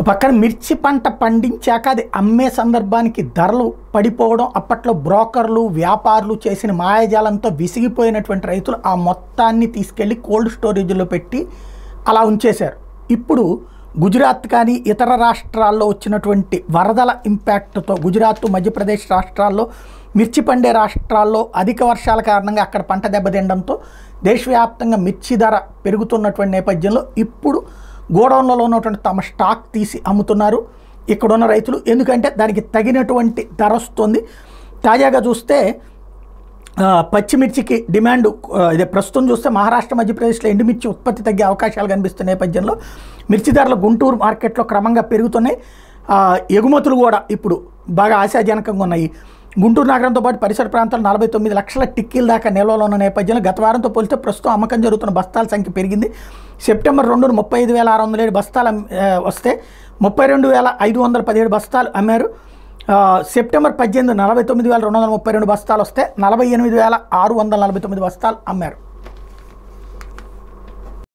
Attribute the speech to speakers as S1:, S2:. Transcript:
S1: పక్కన మిర్చి పంట పండించాక అది అమ్మే సందర్భానికి ధరలు పడిపోవడం, అప్పట్లో బ్రోకర్లు వ్యాపారులు చేసిన మాయాజాలంతో విసిగిపోయినటువంటి రైతులు ఆ మొత్తాన్ని తీసుకెళ్ళి కోల్డ్ స్టోరేజ్లో పెట్టి అలా ఉంచేశారు. ఇప్పుడు గుజరాత్ కానీ ఇతర రాష్ట్రాల్లో వచ్చినటువంటి వరదల ఇంపాక్ట్తో గుజరాత్ మధ్యప్రదేశ్ రాష్ట్రాల్లో మిర్చి పండే రాష్ట్రాల్లో అధిక వర్షాల కారణంగా అక్కడ పంట దెబ్బతినడంతో దేశవ్యాప్తంగా మిర్చి ధర పెరుగుతున్నటువంటి నేపథ్యంలో ఇప్పుడు గోడౌన్లలో ఉన్నటువంటి తమ స్టాక్ తీసి అమ్ముతున్నారు ఇక్కడున్న రైతులు. ఎందుకంటే దానికి తగినటువంటి ధర వస్తుంది. తాజాగా చూస్తే పచ్చిమిర్చికి డిమాండ్ ఇదే ప్రస్తుతం చూస్తే మహారాష్ట్ర మధ్యప్రదేశ్లో ఎండుమిర్చి ఉత్పత్తి తగ్గే అవకాశాలు కనిపిస్తున్న నేపథ్యంలో మిర్చి ధరలు గుంటూరు మార్కెట్లో క్రమంగా పెరుగుతున్నాయి. ఎగుమతులు కూడా ఇప్పుడు బాగా ఆశాజనకంగా ఉన్నాయి. గుంటూరు నగరంతో పాటు పరిసర ప్రాంతాల్లో 49 లక్షల టిక్కీల దాకా నిల్వలో ఉన్న నేపథ్యంలో గత వారంతో పోలిస్తే ప్రస్తుతం అమ్మకం జరుగుతున్న బస్తాల సంఖ్య పెరిగింది. సెప్టెంబర్ 2న 35,607 బస్తాలు వస్తే 32,517 బస్తాలు అమ్మారు. సెప్టెంబర్ 18 49,232 బస్తాలు వస్తే 48,649 బస్తాలు అమ్మారు.